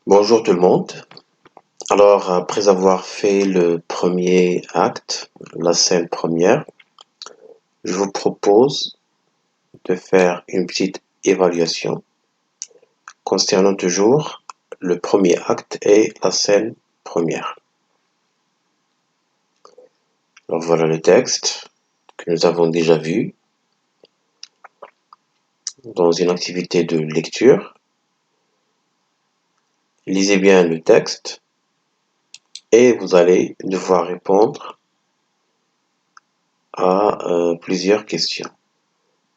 Bonjour tout le monde. Alors, après avoir fait le premier acte, la scène première, je vous propose de faire une petite évaluation concernant toujours le premier acte et la scène première. Alors voilà le texte que nous avons déjà vu dans une activité de lecture. Lisez bien le texte et vous allez devoir répondre à plusieurs questions.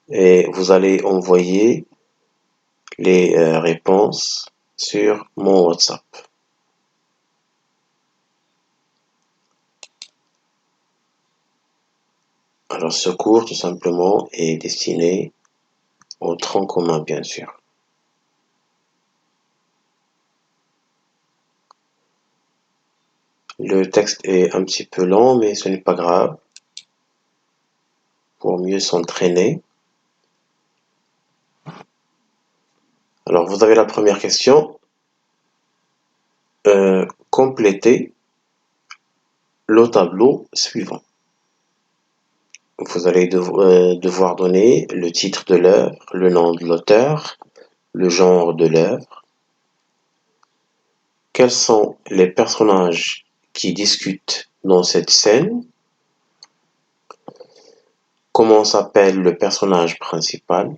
Et vous allez envoyer les réponses sur mon WhatsApp. Alors ce cours tout simplement est destiné au tronc commun bien sûr. Le texte est un petit peu long mais ce n'est pas grave. Pour mieux s'entraîner. Alors vous avez la première question. Complétez le tableau suivant. Vous allez devoir donner le titre de l'œuvre, le nom de l'auteur, le genre de l'œuvre. Quels sont les personnages qui discutent dans cette scène? Comment s'appelle le personnage principal?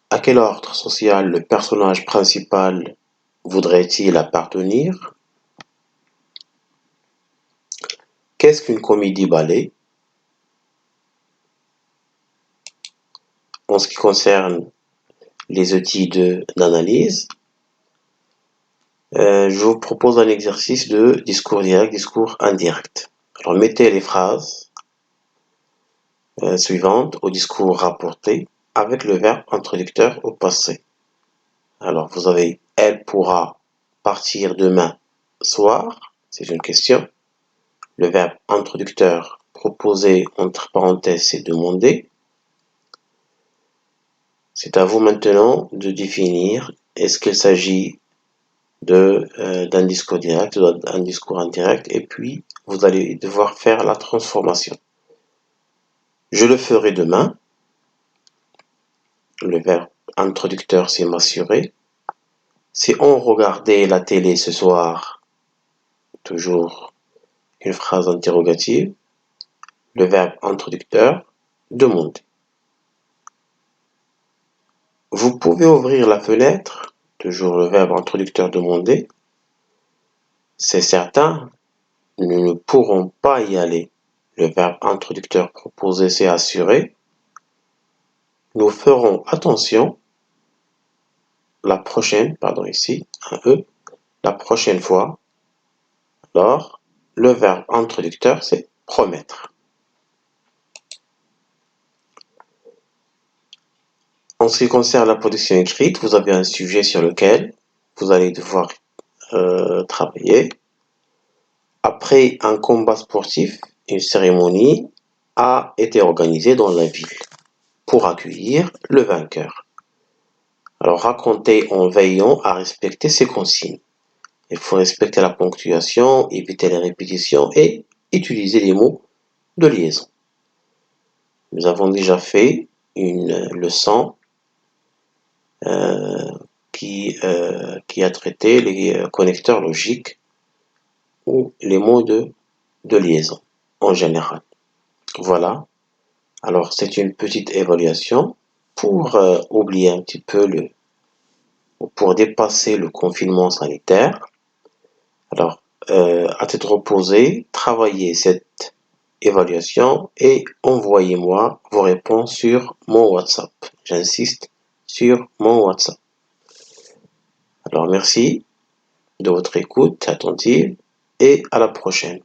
À quel ordre social le personnage principal voudrait-il appartenir? Qu'est-ce qu'une comédie-ballet? En ce qui concerne les outils d'analyse, je vous propose un exercice de discours direct, discours indirect. Alors mettez les phrases suivantes au discours rapporté avec le verbe introducteur au passé. Alors vous avez « Elle pourra partir demain soir », c'est une question. Le verbe introducteur proposé entre parenthèses c'est demander. C'est à vous maintenant de définir est-ce qu'il s'agit d'un discours direct ou d'un discours indirect et puis vous allez devoir faire la transformation. Je le ferai demain. Le verbe introducteur c'est m'assurer. Si on regardait la télé ce soir, toujours une phrase interrogative. Le verbe introducteur, demander. Vous pouvez ouvrir la fenêtre, toujours le verbe introducteur demander. C'est certain, nous ne pourrons pas y aller. Le verbe introducteur proposé, c'est assurer. Nous ferons attention la prochaine, pardon ici, un E, la prochaine fois. Alors, le verbe introducteur, c'est promettre. En ce qui concerne la production écrite, vous avez un sujet sur lequel vous allez devoir travailler. Après un combat sportif, une cérémonie a été organisée dans la ville pour accueillir le vainqueur. Alors racontez en veillant à respecter ces consignes. Il faut respecter la ponctuation, éviter les répétitions et utiliser les mots de liaison. Nous avons déjà fait une leçon qui a traité les connecteurs logiques ou les mots de liaison en général. Voilà. Alors c'est une petite évaluation pour oublier un petit peu pour dépasser le confinement sanitaire. Alors à tête reposée, travaillez cette évaluation et envoyez-moi vos réponses sur mon WhatsApp. J'insiste sur mon WhatsApp. Alors merci de votre écoute attentive et à la prochaine.